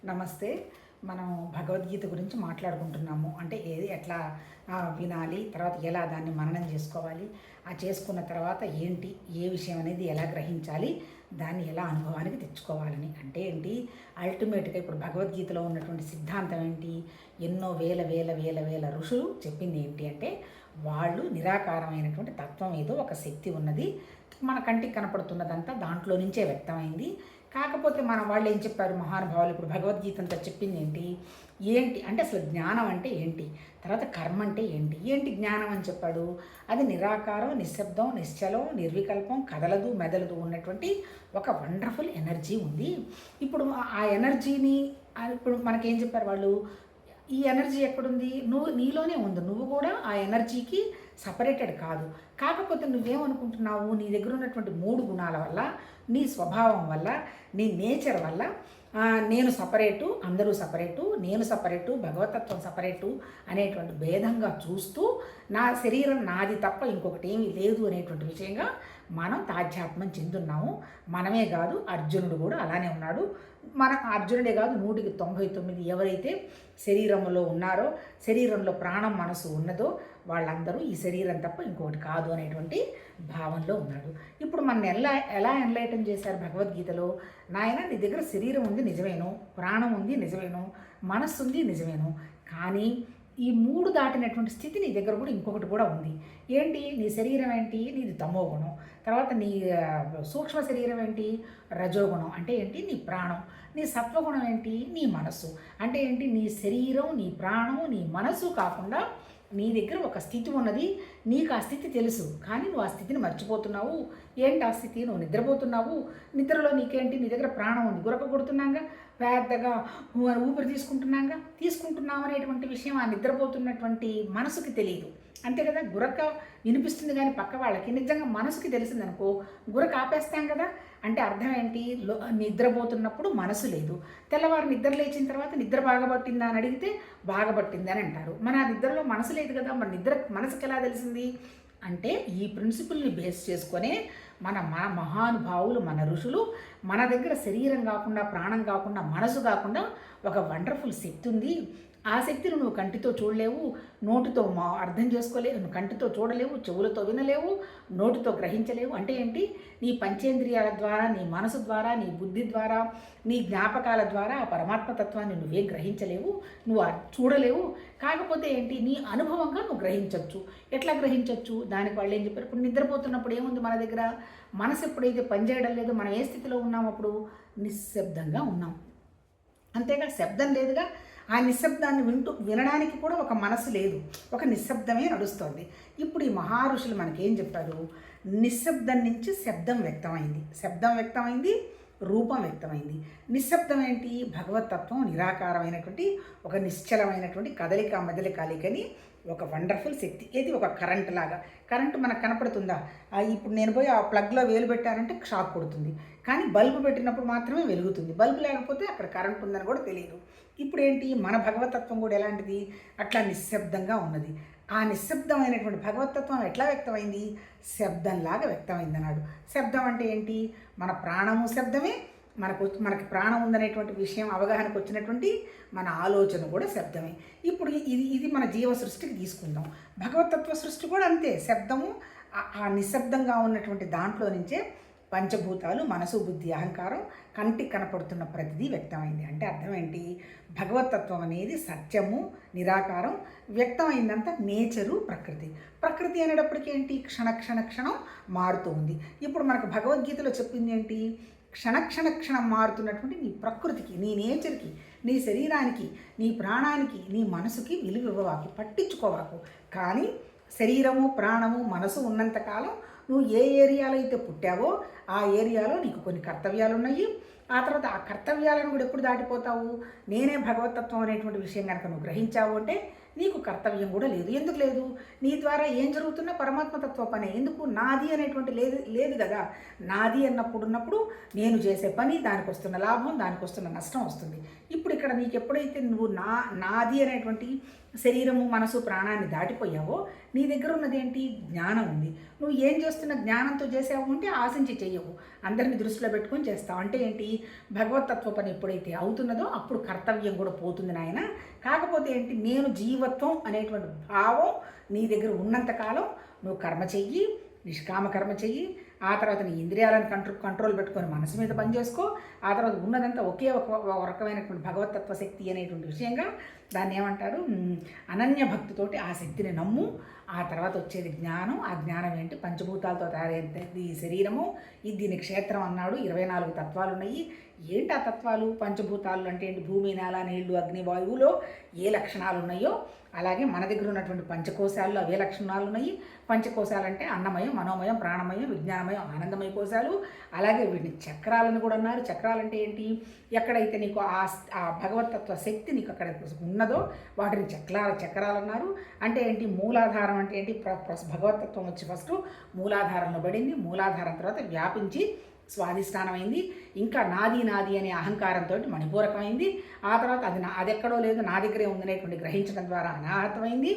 నమస్తే. మనం భగవద్గీత గురించి మాట్లాడుకుంటున్నాము. అంటే ఏది ఎట్లా వినాలి, తర్వాత ఎలా దాన్ని మననం చేసుకోవాలి, ఆ చేసుకున్న తర్వాత ఏంటి, ఏ విషయం అనేది ఎలా గ్రహించాలి, దాన్ని ఎలా అనుభవానికి తెచ్చుకోవాలని. అంటే ఏంటి, అల్టిమేట్గా ఇప్పుడు భగవద్గీతలో ఉన్నటువంటి సిద్ధాంతం ఏంటి, ఎన్నో వేల వేల వేల వేల ఋషులు చెప్పింది ఏంటి అంటే, వాళ్ళు నిరాకారమైనటువంటి తత్వం ఏదో ఒక శక్తి ఉన్నది, మన కంటికి కనపడుతున్నదంతా దాంట్లో నుంచే వ్యక్తమైంది. కాకపోతే మన వాళ్ళు ఏం చెప్పారు మహానుభావులు, ఇప్పుడు భగవద్గీత అంతా చెప్పింది ఏంటి ఏంటి అంటే అసలు జ్ఞానం అంటే ఏంటి, తర్వాత కర్మ అంటే ఏంటి, ఏంటి జ్ఞానం అని చెప్పాడు. అది నిరాకారం, నిశ్శబ్దం, నిశ్చలం, నిర్వికల్పం, కదలదు మెదలదు ఉన్నటువంటి ఒక వండర్ఫుల్ ఎనర్జీ ఉంది. ఇప్పుడు ఆ ఎనర్జీని ఇప్పుడు మనకేం చెప్పారు వాళ్ళు, ఈ ఎనర్జీ ఎక్కడుంది, నీలోనే ఉంది, నువ్వు కూడా ఆ ఎనర్జీకి సపరేటెడ్ కాదు. కాకపోతే నువ్వేమనుకుంటున్నావు, నీ దగ్గర ఉన్నటువంటి 3 గుణాల వల్ల, నీ స్వభావం వల్ల, నీ నేచర్ వల్ల నేను సపరేటు, అందరూ సపరేటు, నేను సపరేటు, భగవతత్వం సపరేటు అనేటువంటి భేదంగా చూస్తూ నా శరీరం నాది తప్ప ఇంకొకటి ఏమీ లేదు అనేటువంటి విషయంగా మనం తాధ్యాత్మం చెందున్నాము. మనమే కాదు, అర్జునుడు కూడా అలానే ఉన్నాడు. మన అర్జునుడే కాదు, 199 ఎవరైతే శరీరంలో ఉన్నారో, శరీరంలో ప్రాణం మనసు ఉన్నదో వాళ్ళందరూ ఈ శరీరం తప్ప ఇంకొకటి కాదు అనేటువంటి భావంలో ఉన్నాడు. ఇప్పుడు మన ఎలా ఎన్లైటన్ చేశారు భగవద్గీతలో, నాయన నీ దగ్గర శరీరం ఉంది నిజమేను, ప్రాణం ఉంది నిజమేను, మనస్సు ఉంది నిజమేను, కానీ ఈ 3 దాటినటువంటి స్థితి నీ దగ్గర కూడా ఇంకొకటి కూడా ఉంది. ఏంటి, నీ శరీరం ఏంటి, నీది తమోగుణం, తర్వాత నీ సూక్ష్మ శరీరం ఏంటి, రజోగుణం, అంటే ఏంటి నీ ప్రాణం, నీ సత్వగుణం ఏంటి, నీ మనస్సు, అంటే ఏంటి నీ శరీరం, నీ ప్రాణం, నీ మనస్సు కాకుండా నీ దగ్గర ఒక స్థితి ఉన్నది, నీకు ఆ స్థితి తెలుసు, కానీ నువ్వు ఆ స్థితిని మర్చిపోతున్నావు. ఏంటి ఆ స్థితి, నువ్వు నిద్రపోతున్నావు, నిద్రలో నీకేంటి, నీ దగ్గర ప్రాణం ఉంది, గురక కొడుతున్నాగా, పెద్దగా ఊపిరి తీసుకుంటున్నావు అనేటువంటి విషయం ఆ నిద్రపోతున్నటువంటి మనసుకి తెలియదు. అంతే కదా, గురక వినిపిస్తుంది కానీ పక్క వాళ్ళకి, నిజంగా మనసుకి తెలిసిందనుకో గురక ఆపేస్తాం కదా. అంటే అర్థం ఏంటి, నిద్రపోతున్నప్పుడు మనసు లేదు, తెల్లవారు నిద్ర లేచిన తర్వాత నిద్ర బాగపట్టిందా అని అడిగితే బాగపట్టింది అని అంటారు. మన ఆ నిద్రలో మనసు లేదు కదా, మన నిద్ర మనసుకి ఎలా తెలిసింది అంటే ఈ ప్రిన్సిపుల్ని బేస్ చేసుకొనే మన మహానుభావులు, మన ఋషులు మన దగ్గర శరీరం కాకుండా, ప్రాణం కాకుండా, మనసు కాకుండా ఒక వండర్ఫుల్ శక్తి ఉంది. ఆ శక్తిని నువ్వు కంటితో చూడలేవు, నోటితో అర్థం చేసుకోలేవు, నువ్వు కంటితో చూడలేవు, చెవులతో వినలేవు, నోటితో గ్రహించలేవు. అంటే ఏంటి, నీ పంచేంద్రియాల ద్వారా, నీ మనసు ద్వారా, నీ బుద్ధి ద్వారా, నీ జ్ఞాపకాల ద్వారా ఆ పరమాత్మతత్వాన్ని నువ్వేం గ్రహించలేవు, నువ్వు చూడలేవు. కాకపోతే ఏంటి, నీ అనుభవంగా నువ్వు గ్రహించవచ్చు. ఎట్లా గ్రహించవచ్చు, దానికి వాళ్ళు ఏం చెప్పారు, ఇప్పుడు నిద్రపోతున్నప్పుడు ఏముంది మన దగ్గర, మనసు ఎప్పుడైతే పనిచేయడం లేదు, మనం ఏ స్థితిలో ఉన్నాం, అప్పుడు నిశ్శబ్దంగా ఉన్నాం. అంతేగా, శబ్దం లేదుగా, ఆ నిశ్శబ్దాన్ని వినడానికి కూడా ఒక మనసు లేదు, ఒక నిశ్శబ్దమే నడుస్తోంది. ఇప్పుడు ఈ మహారుషులు మనకేం చెప్పారు, నిశ్శబ్దం నుంచి శబ్దం వ్యక్తమైంది, శబ్దం వ్యక్తమైంది, రూపం వ్యక్తమైంది. నిశ్శబ్దం ఏంటి, భగవతత్వం నిరాకారమైనటువంటి ఒక నిశ్చలమైనటువంటి కదలిక మెదలికని ఒక వండర్ఫుల్ శక్తి. ఏది ఒక కరెంట్ లాగా, కరెంటు మనకు కనపడుతుందా, ఇప్పుడు నేను పోయి ఆ ప్లగ్లో వేలు పెట్టానంటే షాక్ కొడుతుంది, కానీ బల్బు పెట్టినప్పుడు మాత్రమే వెలుగుతుంది, బల్బు లేకపోతే అక్కడ కరెంట్ ఉందని కూడా తెలియదు. ఇప్పుడు ఏంటి, మన భగవతత్వం కూడా ఎలాంటిది, అట్లా నిశ్శబ్దంగా ఉన్నది. ఆ నిశ్శబ్దమైనటువంటి భగవతత్వం ఎట్లా వ్యక్తమైంది, శబ్దంలాగా వ్యక్తమైంది అన్నాడు. శబ్దం అంటే ఏంటి, మన ప్రాణము శబ్దమే, మనకి ప్రాణం ఉందనేటువంటి విషయం అవగాహనకు వచ్చినటువంటి మన ఆలోచన కూడా శబ్దమే. ఇప్పుడు ఇది మన జీవ సృష్టికి తీసుకుందాం, భగవతత్వ సృష్టి కూడా అంతే, శబ్దము ఆ నిశ్శబ్దంగా ఉన్నటువంటి దాంట్లో నుంచే పంచభూతాలు, మనసు, బుద్ధి, అహంకారం, కంటికి కనపడుతున్న ప్రతిదీ వ్యక్తమైంది. అంటే అర్థం ఏంటి, భగవతత్వం అనేది సత్యము, నిరాకారం, వ్యక్తమైందంతా నేచరు, ప్రకృతి అనేటప్పటికీ ఏంటి, క్షణం మారుతూ ఉంది. ఇప్పుడు మనకు భగవద్గీతలో చెప్పింది ఏంటి, క్షణం మారుతున్నటువంటి నీ ప్రకృతికి, నీ నేచర్కి, నీ శరీరానికి, నీ ప్రాణానికి, నీ మనసుకి విలువ ఇవ్వవాకు, పట్టించుకోవాకు. కానీ శరీరము, ప్రాణము, మనసు ఉన్నంతకాలం నువ్వు ఏ ఏరియాలో అయితే పుట్టావో ఆ ఏరియాలో నీకు కొన్ని కర్తవ్యాలు ఉన్నాయి. ఆ తర్వాత ఆ కర్తవ్యాలను కూడా ఎప్పుడు దాటిపోతావు, నేనే భగవతత్వం అనేటువంటి విషయం కనుక నువ్వు గ్రహించావు అంటే నీకు కర్తవ్యం కూడా లేదు. ఎందుకు లేదు? నీ ద్వారా ఏం జరుగుతున్నా పరమాత్మతత్వ పనే. ఎందుకు? నాది అనేటువంటి లేదు లేదు కదా. నాది ఉన్నప్పుడు నేను చేసే పని, దానికి వస్తున్న లాభం, దానికి వస్తున్న నష్టం వస్తుంది. ఇప్పుడు ఇక్కడ నీకు ఎప్పుడైతే నువ్వు నాది అనేటువంటి శరీరము, మనసు, ప్రాణాన్ని దాటిపోయావో నీ దగ్గర ఉన్నది ఏంటి? జ్ఞానం ఉంది. నువ్వు ఏం చేస్తున్న జ్ఞానంతో చేసావు అంటే ఆశించి చెయ్యవు, అందరిని దృష్టిలో పెట్టుకొని చేస్తావు. అంటే ఏంటి? భగవతత్వ పని ఎప్పుడైతే అవుతున్నదో అప్పుడు కర్తవ్యం కూడా పోతుంది నాయన. కాకపోతే ఏంటి? నేను జీవత్వం అనేటువంటి భావం నీ దగ్గర ఉన్నంతకాలం నువ్వు కర్మ చెయ్యి, నిష్కామ కర్మ చెయ్యి. ఆ తర్వాత నీ ఇంద్రియాలను కంట్రోల్ పెట్టుకొని మనసు మీద పనిచేసుకో. ఆ తర్వాత ఉన్నదంతా ఒకే ఒక రకమైనటువంటి భగవతత్వ శక్తి అనేటువంటి విషయంగా దాన్ని ఏమంటారు? అనన్య భక్తితోటి ఆ శక్తిని నమ్ము. ఆ తర్వాత వచ్చేది జ్ఞానం. ఆ జ్ఞానం ఏంటి? పంచభూతాలతో తయారైంది ఈ శరీరము. ఇది దీని క్షేత్రం అన్నాడు. 24 తత్వాలు ఉన్నాయి. ఏంటి ఆ తత్వాలు? పంచభూతాలు అంటే ఏంటి? భూమి, నేల, నీళ్లు, అగ్ని, వాయువులో ఏ లక్షణాలు ఉన్నాయో అలాగే మన దగ్గర ఉన్నటువంటి పంచకోశాల్లో అవే లక్షణాలు ఉన్నాయి. పంచకోశాలంటే అన్నమయం, మనోమయం, ప్రాణమయం, విజ్ఞానమయం, ఆనందమయ కోశాలు. అలాగే వీటిని చక్రాలను కూడా అన్నారు. చక్రాలంటే ఏంటి? ఎక్కడైతే నీకు ఆ భగవతత్వ శక్తి నీకు అక్కడ ఉన్నదో వాటిని చక్రాలు అన్నారు. అంటే ఏంటి? మూలాధారం అంటే ఏంటి? భగవతత్వం వచ్చి ఫస్ట్ మూలాధారంలో పడింది. మూలాధారం తర్వాత వ్యాపించి స్వాధిష్టానమైంది. ఇంకా నాది అనే అహంకారంతో మణిపూరకమైంది. ఆ తర్వాత అది ఎక్కడో లేదు, నా దగ్గరే ఉందనేటువంటి గ్రహించడం ద్వారా అనాహతమైంది.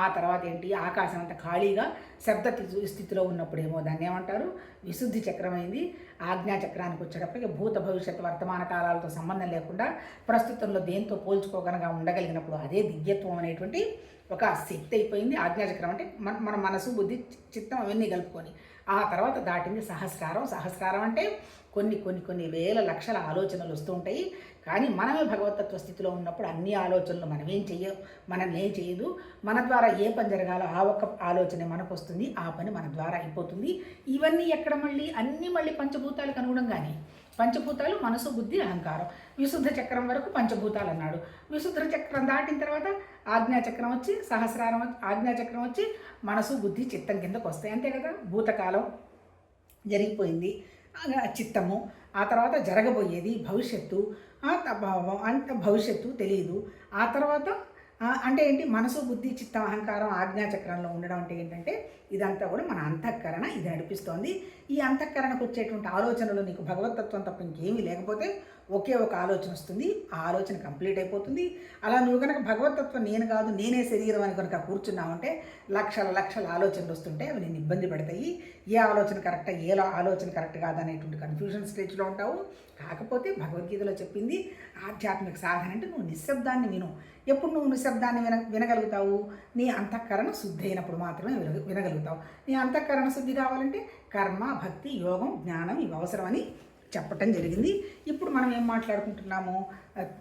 ఆ తర్వాత ఏంటి? ఆకాశం అంతా ఖాళీగా శబ్ద స్థితిలో ఉన్నప్పుడేమో దాన్ని ఏమంటారు? విశుద్ధి చక్రమైంది. ఆజ్ఞా చక్రానికి వచ్చేటప్పటికి భూత భవిష్యత్ వర్తమాన కాలాలతో సంబంధం లేకుండా ప్రస్తుతంలో దేంతో పోల్చుకోగనగా ఉండగలిగినప్పుడు అదే దివ్యత్వం అనేటువంటి ఒక శక్తి అయిపోయింది. ఆజ్ఞాచక్రం అంటే మన మనసు, బుద్ధి, చిత్తం అవన్నీ కలుపుకొని. ఆ తర్వాత దాటింది సహస్రారం అంటే కొన్ని వేల లక్షల ఆలోచనలు వస్తూ ఉంటాయి. కానీ మనమే భగవతత్వ స్థితిలో ఉన్నప్పుడు అన్ని ఆలోచనలు మనల్ని ఏం చేయదు. మన ద్వారా ఏ పని జరగాలో ఆ ఒక్క ఆలోచన మనకు వస్తుంది. ఆ పని మన ద్వారా అయిపోతుంది. ఇవన్నీ ఎక్కడ మళ్ళీ పంచభూతాలకు అనుగుణంగానే. పంచభూతాలు మనసు, బుద్ధి, అహంకారం. విశుద్ధ చక్రం వరకు పంచభూతాలు అన్నాడు. విశుద్ధ చక్రం దాటిన తర్వాత ఆజ్ఞాచక్రం వచ్చి ఆజ్ఞాచక్రం వచ్చి మనసు, బుద్ధి, చిత్తం కిందకు వస్తాయి. అంతే కదా. భూతకాలం జరిగిపోయింది, చిత్తము. ఆ తర్వాత జరగబోయేది భవిష్యత్తు. అంత భవిష్యత్తు తెలియదు. ఆ తర్వాత అంటే ఏంటి? మనసు, బుద్ధి, చిత్తం, అహంకారం ఆజ్ఞాచక్రంలో ఉండడం అంటే ఏంటంటే ఇదంతా కూడా మన అంతఃకరణ ఇది నడిపిస్తోంది. ఈ అంతఃకరణకు వచ్చేటువంటి ఆలోచనలు నీకు భగవతత్వం తప్ప ఇంకేమీ లేకపోతే ఒకే ఒక ఆలోచన వస్తుంది. ఆ ఆలోచన కంప్లీట్ అయిపోతుంది. అలా నువ్వు కనుక భగవతత్వం నేను కాదు నేనే శరీరం అని కనుక కూర్చున్నావంటే లక్షల ఆలోచనలు వస్తుంటే అవి నేను ఇబ్బంది పడతాయి. ఏ ఆలోచన కరెక్టా, ఏ ఆలోచన కరెక్ట్ కాదనేటువంటి కన్ఫ్యూజన్ స్టేజ్లో ఉంటావు. కాకపోతే భగవద్గీతలో చెప్పింది ఆధ్యాత్మిక సాధన అంటే నువ్వు నిశ్శబ్దాన్ని విను. ఎప్పుడు నువ్వు నిశ్శబ్దాన్ని వినగలుగుతావు? నీ అంతఃకరణ శుద్ధి అయినప్పుడు మాత్రమే వినగలుగుతావు. నీ అంతఃకరణ శుద్ధి కావాలంటే కర్మ, భక్తి, యోగం, జ్ఞానం ఇవి అవసరమని చెప్పటం జరిగింది. ఇప్పుడు మనం ఏం మాట్లాడుకుంటున్నాము?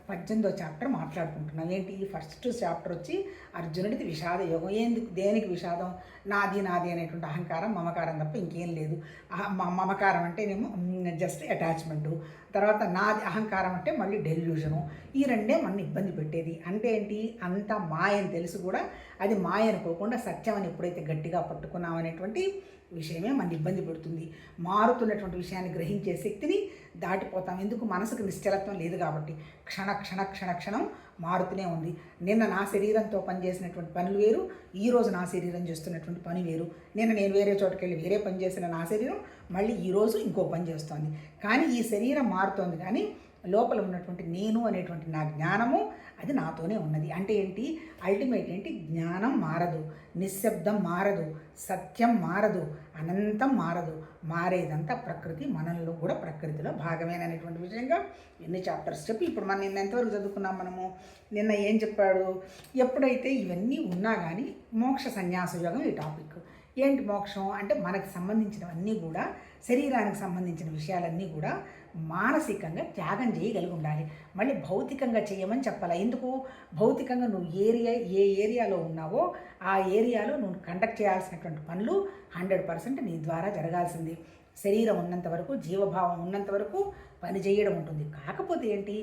18వ చాప్టర్ మాట్లాడుకుంటున్నాం. ఏంటి? ఫస్ట్ చాప్టర్ వచ్చి అర్జునుడిది విషాద యోగం. దేనికి విషాదం? నాది అనేటువంటి అహంకారం, మమకారం తప్ప ఇంకేం లేదు. మమకారం అంటేనేమో జస్ట్ అటాచ్మెంటు. తర్వాత అహంకారం అంటే మళ్ళీ డెల్యూజను. ఈ రెండే మన ఇబ్బంది పెట్టేది. అంటే ఏంటి? అంత మాయని తెలుసు కూడా అది మాయ అనుకోకుండా సత్యం అని ఎప్పుడైతే గట్టిగా పట్టుకున్నాం అనేటువంటి విషయమే మన ఇబ్బంది పెడుతుంది. మారుతున్నటువంటి విషయాన్ని గ్రహించే శక్తిని దాటిపోతాం. ఎందుకు? మనసుకు నిశ్చలత్వం లేదు కాబట్టి. క్షణం మారుతూనే ఉంది. నిన్న నా శరీరంతో పనిచేసినటువంటి పనులు వేరు, ఈరోజు నా శరీరం చేస్తున్నటువంటి పని వేరు. నిన్న నేను వేరే చోటుకి వెళ్ళి వేరే పని చేసిన నా శరీరం మళ్ళీ ఈరోజు ఇంకో పని చేస్తోంది. కానీ ఈ శరీరం మారుతోంది, కానీ లోపల ఉన్నటువంటి నేను అనేటువంటి నా జ్ఞానము అది నాతోనే ఉన్నది. అంటే ఏంటి? అల్టిమేట్ ఏంటి? జ్ఞానం మారదు, నిశ్శబ్దం మారదు, సత్యం మారదు, అనంతం మారదు. మారేదంతా ప్రకృతి, మనల్లో కూడా ప్రకృతిలో భాగమేననేటువంటి విషయంగా ఎన్ని చాప్టర్స్ చెప్పి ఇప్పుడు మనం నిన్న ఎంతవరకు చదువుకున్నాం? మనము నిన్న ఏం చెప్పాడు? ఎప్పుడైతే ఇవన్నీ ఉన్నా కానీ మోక్ష సన్యాస యోగం ఈ టాపిక్. ఏంటి మోక్షం అంటే? మనకు సంబంధించినవన్నీ కూడా, శరీరానికి సంబంధించిన విషయాలన్నీ కూడా మానసికంగా త్యాగం చేయగలిగి ఉండాలి. మళ్ళీ భౌతికంగా చేయమని చెప్పాలి. ఎందుకు? భౌతికంగా నువ్వు ఏ ఏరియాలో ఉన్నావో ఆ ఏరియాలో నువ్వు కండక్ట్ చేయాల్సినటువంటి పనులు 100% నీ ద్వారా జరగాల్సింది. శరీరం ఉన్నంత వరకు, జీవభావం ఉన్నంత వరకు పని చేయడం ఉంటుంది. కాకపోతే ఏంటి,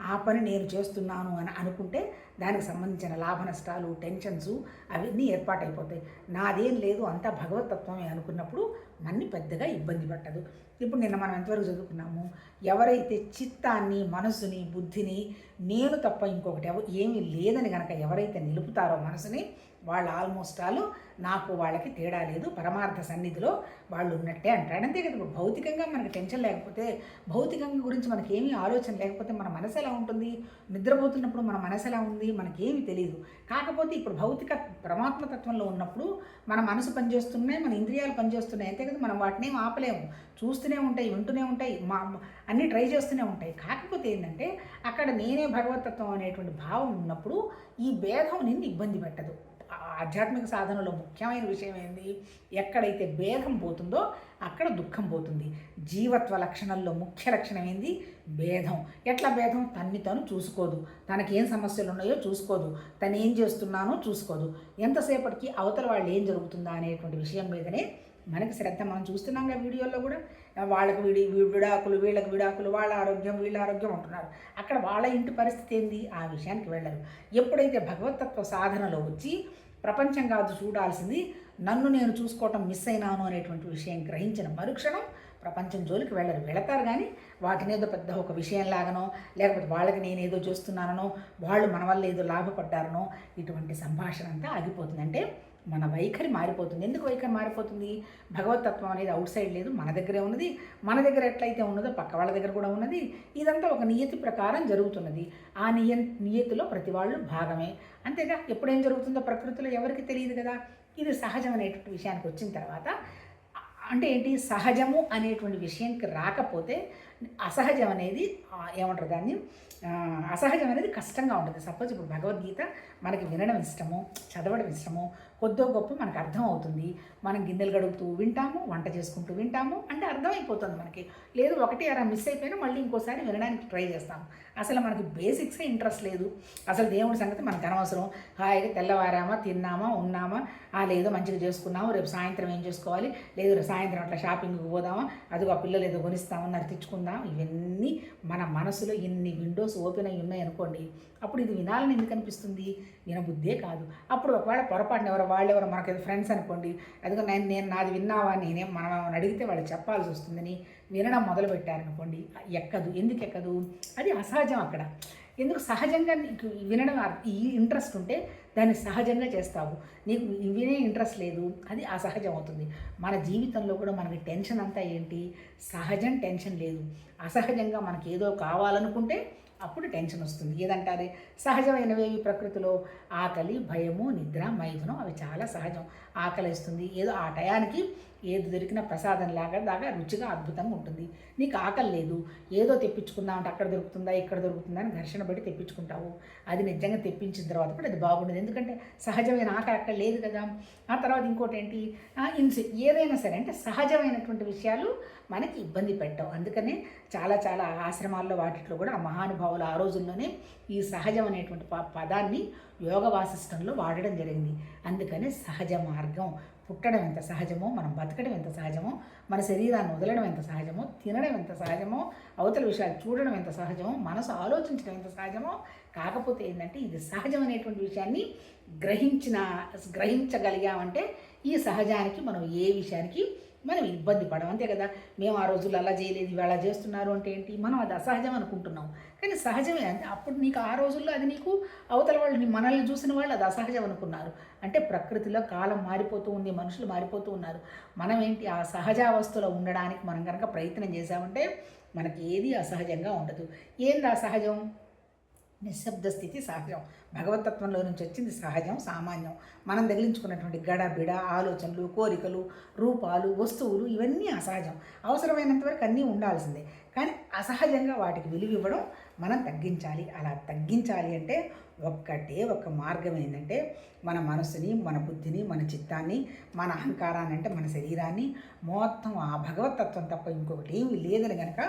ఆ పని నేను చేస్తున్నాను అని అనుకుంటే దానికి సంబంధించిన లాభ నష్టాలు, టెన్షన్స్ అవన్నీ ఏర్పాటైపోతాయి. నాదేం లేదు, అంతా భగవతత్వమే అనుకున్నప్పుడు మన్ని పెద్దగా ఇబ్బంది పట్టదు. ఇప్పుడు నిన్న మనం ఎంతవరకు చదువుకున్నాము, ఎవరైతే చిత్తాన్ని, మనసుని, బుద్ధిని నేను తప్ప ఇంకొకటి ఏమీ లేదని కనుక ఎవరైతే నిలుపుతారో మనసుని, వాళ్ళు ఆల్మోస్ట్ ఆల్ నాకు వాళ్ళకి తేడా లేదు, పరమార్థ సన్నిధిలో వాళ్ళు ఉన్నట్టే అంటాడు. అంతే కదా. ఇప్పుడు భౌతికంగా మనకి టెన్షన్ లేకపోతే, భౌతికంగా గురించి మనకి ఏమీ ఆలోచన లేకపోతే మన మనసు ఎలా ఉంటుంది? నిద్రపోతున్నప్పుడు మన మనసు ఎలా ఉంది? మనకేమీ తెలియదు. కాకపోతే ఇప్పుడు భౌతిక పరమాత్మతత్వంలో ఉన్నప్పుడు మన మనసు పనిచేస్తున్నాయి, మన ఇంద్రియాలు పనిచేస్తున్నాయి. అంతే కదా. మనం వాటిని ఏం ఆపలేము, చూస్తూనే ఉంటాయి, వింటూనే ఉంటాయి, అన్నీ ట్రై చేస్తూనే ఉంటాయి. కాకపోతే ఏంటంటే అక్కడ నేనే భగవతత్వం అనేటువంటి భావం ఉన్నప్పుడు ఈ భేదం నిన్ను ఇబ్బంది పెట్టదు. ఆధ్యాత్మిక సాధనలో ముఖ్యమైన విషయం ఏంది, ఎక్కడైతే భేదం పోతుందో అక్కడ దుఃఖం పోతుంది. జీవత్వ లక్షణంలో ముఖ్య లక్షణం ఏంది, భేదం. ఎట్లా భేదం? తన్ని తను చూసుకోదు, తనకేం సమస్యలు ఉన్నాయో చూసుకోదు, తను ఏం చేస్తున్నానో చూసుకోదు. ఎంతసేపటికి అవతల వాళ్ళు ఏం జరుగుతుందా అనేటువంటి విషయం మీదనే మనకి శ్రద్ధ. మనం చూస్తున్నాం వీడియోల్లో కూడా, వాళ్ళకి విడాకులు, వీళ్ళకి విడాకులు, వాళ్ళ ఆరోగ్యం, వీళ్ళ ఆరోగ్యం అంటున్నారు. అక్కడ వాళ్ళ ఇంటి పరిస్థితి ఏంది, ఆ విషయానికి వెళ్ళరు. ఎప్పుడైతే భగవతత్వ సాధనలో వచ్చి ప్రపంచం కాదు చూడాల్సింది, నన్ను నేను చూసుకోవటం మిస్ అయినాను అనేటువంటి విషయం గ్రహించిన మరుక్షణం ప్రపంచం జోలికి వెళ్ళరు. వెళతారు కానీ వాటినేదో పెద్ద ఒక విషయంలాగానో, లేకపోతే వాళ్ళకి నేనేదో చేస్తున్నానో, వాళ్ళు మన వల్ల ఏదో లాభపడ్డారనో ఇటువంటి సంభాషణ అంతా ఆగిపోతుంది. అంటే మన వైఖరి మారిపోతుంది. ఎందుకు వైఖరి మారిపోతుంది? భగవతత్వం అనేది అవుట్ సైడ్ లేదు, మన దగ్గరే ఉన్నది. మన దగ్గర ఎట్లయితే ఉన్నదో పక్క వాళ్ళ దగ్గర కూడా ఉన్నది. ఇదంతా ఒక నియతి ప్రకారం జరుగుతున్నది. ఆ నియతిలో ప్రతి వాళ్ళు భాగమే. అంతేగా. ఎప్పుడేం జరుగుతుందో ప్రకృతిలో ఎవరికి తెలియదు కదా. ఇది సహజం అనేటువంటి విషయానికి వచ్చిన తర్వాత అంటే ఏంటి, సహజము అనేటువంటి విషయానికి రాకపోతే అసహజం అనేది ఏమంటారు దాన్ని, అసహజం అనేది కష్టంగా ఉంటుంది. సపోజ్ ఇప్పుడు భగవద్గీత మనకి వినడం ఇష్టము, చదవడం ఇష్టము, కొద్దో గొప్ప మనకు అర్థం అవుతుంది. మనం గిన్నెలు గడుపుతూ వింటాము, వంట చేసుకుంటూ వింటాము, అంటే అర్థమైపోతుంది మనకి. లేదు ఒకటి అలా మిస్ అయిపోయినా మళ్ళీ ఇంకోసారి వినడానికి ట్రై చేస్తాము. అసలు మనకి బేసిక్సే ఇంట్రెస్ట్ లేదు. అసలు దేవుడి సంగతి మనకు అనవసరం. హాయిగా తెల్లవారామా, తిన్నామా, ఉన్నామా, లేదో మంచిగా చేసుకున్నాము, రేపు సాయంత్రం ఏం చేసుకోవాలి, లేదు సాయంత్రం అట్లా షాపింగ్కి పోదామా, అదిగో ఆ పిల్లలు ఏదో కొనిస్తామన్నారు తెచ్చుకుందాం. ఇవన్నీ మన మనసులో ఇన్ని విండోస్ ఓపెన్ అయ్యి ఉన్నాయి అనుకోండి, అప్పుడు ఇది వినాలని ఎందుకు అనిపిస్తుంది? వినబుద్ధే కాదు. అప్పుడు ఒకవేళ పొరపాటున వాళ్ళెవరో మనకి ఫ్రెండ్స్ అనుకోండి, అదిగో నేను నాది విన్నావా, మనం అడిగితే వాళ్ళు చెప్పాల్సి వస్తుందని వినడం మొదలుపెట్టారనుకోండి, ఎక్కదు. ఎందుకు ఎక్కదు? అది అసహజం అక్కడ. ఎందుకు? సహజంగా నీకు వినడం ఈ ఇంట్రెస్ట్ ఉంటే దాన్ని సహజంగా చేస్తావు. నీకు వినే ఇంట్రెస్ట్ లేదు, అది అసహజం అవుతుంది. మన జీవితంలో కూడా మనకి టెన్షన్ అంతా ఏంటి, సహజం టెన్షన్ లేదు. అసహజంగా మనకి ఏదో కావాలనుకుంటే అప్పుడు టెన్షన్ వస్తుంది. ఏదంటారే సహజమైనవి ప్రకృతిలో ఆకలి, భయము, నిద్ర, మైథునం అవి చాలా సహజం. ఆకలి ఇస్తుంది, ఏదో ఆ టయానికి ఏది దొరికిన ప్రసాదం దాకా రుచిగా అద్భుతంగా ఉంటుంది. నీకు ఆకలి లేదు, ఏదో తెప్పించుకుందామంటే అక్కడ దొరుకుతుందా ఇక్కడ దొరుకుతుందా అని ఘర్షణ పడి తెప్పించుకుంటావు. అది నిజంగా తెప్పించిన తర్వాత కూడా అది బాగుండదు, ఎందుకంటే సహజమైన ఆకలి అక్కడ లేదు కదా. ఆ తర్వాత ఇంకోటి ఏంటి, ఏదైనా సరే అంటే సహజమైనటువంటి విషయాలు మనకి ఇబ్బంది పెట్టవు. అందుకనే చాలా ఆశ్రమాల్లో వాటిలో కూడా ఆ మహానుభావులు ఆ రోజుల్లోనే ఈ సహజం అనేటువంటి పదాన్ని యోగ వాసిష్టంలో వాడడం జరిగింది. అందుకనే సహజ మార్గం, పుట్టడం ఎంత సహజమో, మనం బతకడం ఎంత సహజమో, మన శరీరాన్ని వదలడం ఎంత సహజమో, తినడం ఎంత సహజమో, అవతల విషయాలు చూడడం ఎంత సహజమో, మనసు ఆలోచించడం ఎంత సహజమో. కాకపోతే ఏంటంటే ఇది సహజం అనేటువంటి విషయాన్ని గ్రహించగలిగామంటే ఈ సహజానికి మనం ఏ విషయానికి మనం ఇబ్బంది పడం. అంతే కదా. మేము ఆ రోజుల్లో అలా చేయలేదు, ఇవాళ చేస్తున్నారు అంటే ఏంటి, మనం అది అసహజం అనుకుంటున్నాం. కానీ సహజమే. అంటే అప్పుడు నీకు ఆ రోజుల్లో అది నీకు అవతల వాళ్ళు మనల్ని చూసిన వాళ్ళు అది అసహజం అనుకున్నారు. అంటే ప్రకృతిలో కాలం మారిపోతూ ఉంది, మనుషులు మారిపోతూ ఉన్నారు. మనం ఏంటి ఆ సహజావస్థలో ఉండడానికి మనం కనుక ప్రయత్నం చేశామంటే మనకి ఏది అసహజంగా ఉండదు. ఏంది అసహజం? నిశ్శబ్ద స్థితి సహజం. భగవతత్వంలో నుంచి వచ్చింది సహజం, సామాన్యం. మనం తగిలించుకున్నటువంటి గడబిడ, ఆలోచనలు, కోరికలు, రూపాలు, వస్తువులు ఇవన్నీ అసహజం. అవసరమైనంత వరకు అన్నీ ఉండాల్సిందే. కానీ అసహజంగా వాటికి విలువ ఇవ్వడం మనం తగ్గించాలి. అలా తగ్గించాలి అంటే ఒక్క మార్గం ఏంటంటే మన మనసుని, మన బుద్ధిని, మన చిత్తాన్ని, మన అహంకారాన్ని అంటే మన శరీరాన్ని మొత్తం ఆ భగవతత్వం తప్ప ఇంకొకటి ఏమీ లేదని కనుక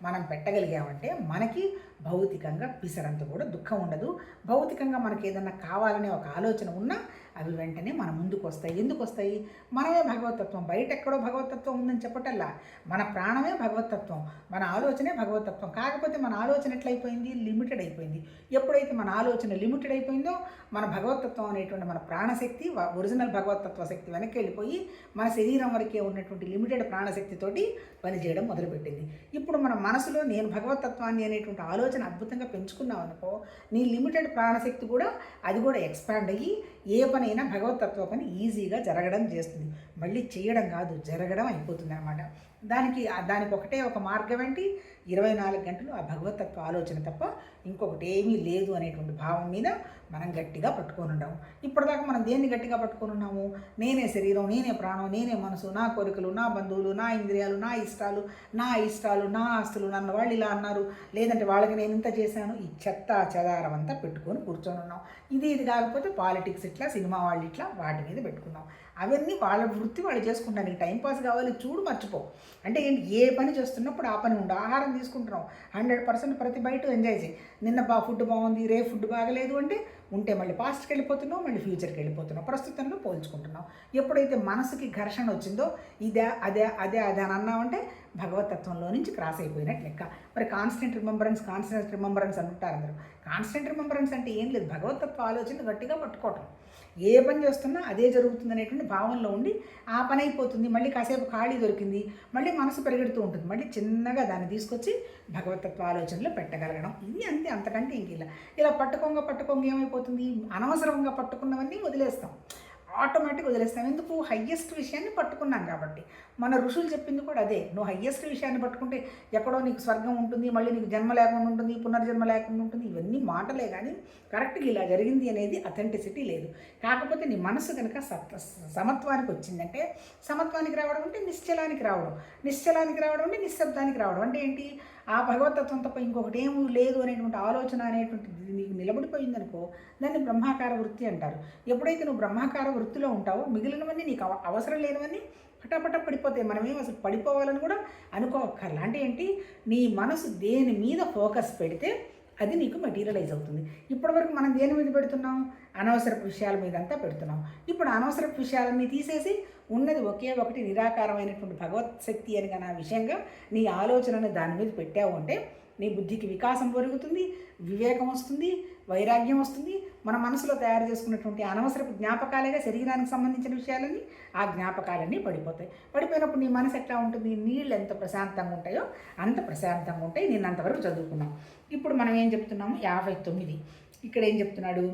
మనం పెట్టగలిగామంటే మనకి భౌతికంగా పిసరంత కూడా దుఃఖం ఉండదు. భౌతికంగా మనకి ఏదన్నా కావాలనే ఒక ఆలోచన ఉన్నా అవి వెంటనే మన ముందుకు వస్తాయి. ఎందుకు వస్తాయి? మనమే భగవతత్వం. బయట ఎక్కడో భగవతత్వం ఉందని చెప్పటల్లా, మన ప్రాణమే భగవతత్వం, మన ఆలోచనే భగవతత్వం. కాకపోతే మన ఆలోచన ఎట్లయిపోయింది? లిమిటెడ్ అయిపోయింది. ఎప్పుడైతే మన ఆలోచన లిమిటెడ్ అయిపోయిందో మన భగవతత్వం అనేటువంటి మన ప్రాణశక్తి, ఒరిజినల్ భగవతత్వ శక్తి వెనక్కి వెళ్ళిపోయి మన శరీరం వరకే ఉన్నటువంటి లిమిటెడ్ ప్రాణశక్తితోటి పనిచేయడం మొదలుపెట్టింది. ఇప్పుడు మన మనసులో నేను భగవతత్వాన్ని అనేటువంటి ఆలోచన అద్భుతంగా పెంచుకున్నావు అనుకో, నీ లిమిటెడ్ ప్రాణశక్తి కూడా అది కూడా ఎక్స్పాండ్ అయ్యి ఏ పనైనా భగవతత్వ పని ఈజీగా జరగడం చేస్తుంది. మళ్ళీ చేయడం కాదు, జరగడం అయిపోతుంది అన్నమాట. దానికి ఒకటే ఒక మార్గం ఏంటి? 24 గంటలు ఆ భగవతత్వ ఆలోచన తప్ప ఇంకొకటి ఏమీ లేదు అనేటువంటి భావం మీద మనం గట్టిగా పట్టుకొని ఉన్నాము. ఇప్పటిదాకా మనం దేన్ని గట్టిగా పట్టుకొని ఉన్నాము? నేనే శరీరం, నేనే ప్రాణం, నేనే మనసు, నా కోరికలు, నా బంధువులు, నా ఇంద్రియాలు, నా ఇష్టాలు, నా ఆస్తులు, నన్ను వాళ్ళు ఇలా అన్నారు, లేదంటే వాళ్ళకి నేను ఇంత చేశాను. ఈ చెత్త చెదారం అంతా పెట్టుకొని కూర్చొని ఉన్నాం. ఇది కాకపోతే పాలిటిక్స్ ఇట్లా, సినిమా వాళ్ళు ఇట్లా వాటి మీద పెట్టుకున్నాం. అవన్నీ వాళ్ళ వృత్తి వాళ్ళు చేసుకుంటానికి టైంపాస్ కావాలి, చూడు మర్చిపో. అంటే ఏంటి? ఏ పని చేస్తున్నప్పుడు ఆ పని ఉండు. ఆహారం తీసుకుంటున్నాం 100% ప్రతి బయట ఎంజాయ్ చేయి. నిన్న ఫుడ్ బాగుంది, రేపు ఫుడ్ బాగలేదు అంటే ఉంటే మళ్ళీ పాస్ట్కి వెళ్ళిపోతున్నావు, మళ్ళీ ఫ్యూచర్కి వెళ్ళిపోతున్నావు, ప్రస్తుతంలో పోల్చుకుంటున్నావు. ఎప్పుడైతే మనసుకి ఘర్షణ వచ్చిందో ఇదే అదే అదే అదే అని అన్నామంటే భగవతత్వంలో నుంచి క్రాస్ అయిపోయినట్టు లెక్క. మరి కాన్స్టెంట్ రిమెంబరెన్స్ అంటారు అందరూ. కాన్స్టెంట్ రిమెంబరెన్స్ అంటే ఏం లేదు, భగవతత్వ ఆలోచన గట్టిగా పట్టుకోవటం. ఏ పని చేస్తున్నా అదే జరుగుతుంది అనేటువంటి భావనలో ఉండి ఆ పని అయిపోతుంది. మళ్ళీ కాసేపు ఖాళీ దొరికింది, మళ్ళీ మనసు పెరిగెడుతూ ఉంటుంది. మళ్ళీ చిన్నగా దాన్ని తీసుకొచ్చి భగవతత్వ ఆలోచనలో పెట్టగలగడం. ఇది అంతే, అంతకంటే ఇంక ఇలా పట్టుకోంగ ఏమైపోతుంది? అనవసరంగా పట్టుకున్నవన్నీ వదిలేస్తాం, ఆటోమేటిక్గా వదిలేస్తాం. ఎందుకు? హయ్యెస్ట్ విషయాన్ని పట్టుకున్నాం కాబట్టి. మన ఋషులు చెప్పింది కూడా అదే. నువ్వు హయ్యెస్ట్ విషయాన్ని పట్టుకుంటే ఎక్కడో నీకు స్వర్గం ఉంటుంది, మళ్ళీ నీకు జన్మ లేకుండా ఉంటుంది, పునర్జన్మ లేకుండా ఉంటుంది. ఇవన్నీ మాటలే కానీ కరెక్ట్గా ఇలా జరిగింది అనేది అథెంటిసిటీ లేదు. కాకపోతే నీ మనసు కనుక సమత్వానికి వచ్చిందంటే, సమత్వానికి రావడం అంటే నిశ్చలానికి రావడం, నిశ్చలానికి రావడం అంటే నిశ్శబ్దానికి రావడం. అంటే ఏంటి? ఆ భగవతత్వం తప్ప ఇంకొకటి ఏమీ లేదు అనేటువంటి ఆలోచన అనేటువంటిది నీకు నిలబడిపోయిందనుకో, దాన్ని బ్రహ్మాకార వృత్తి అంటారు. ఎప్పుడైతే నువ్వు బ్రహ్మాకార వృత్తిలో ఉంటావో మిగిలినవన్నీ నీకు అవసరం లేనివన్నీ పటాపట పడిపోతాయి. మనమేం అసలు పడిపోవాలని కూడా అనుకోవక్కర్లా. అంటే ఏంటి? నీ మనసు దేని మీద ఫోకస్ పెడితే అది నీకు మెటీరియలైజ్ అవుతుంది. ఇప్పటివరకు మనం దేని మీద పెడుతున్నాం? అనవసరపు విషయాల మీద అంతా పెడుతున్నాం. ఇప్పుడు అనవసరపు విషయాలన్నీ తీసేసి ఉన్నది ఒకే ఒకటి నిరాకారమైనటువంటి భగవత్ శక్తి అని కానీ ఆ విషయంగా నీ ఆలోచనను దాని మీద పెట్టావు అంటే నీ బుద్ధికి వికాసం పెరుగుతుంది, వివేకం వస్తుంది, వైరాగ్యం వస్తుంది. మన మనసులో తయారు చేసుకున్నటువంటి అనవసరపు జ్ఞాపకాలేగా శరీరానికి సంబంధించిన విషయాలన్నీ ఆ జ్ఞాపకాలన్నీ పడిపోతాయి. పడిపోయినప్పుడు నీ మనసు ఎట్లా ఉంటుంది? నీళ్ళు ఎంత ప్రశాంతంగా ఉంటాయో అంత ప్రశాంతంగా ఉంటాయి. నేను అంతవరకు చదువుకున్నాం. ఇప్పుడు మనం ఏం చెప్తున్నాము? 59 ఇక్కడ ఏం చెప్తున్నాడు?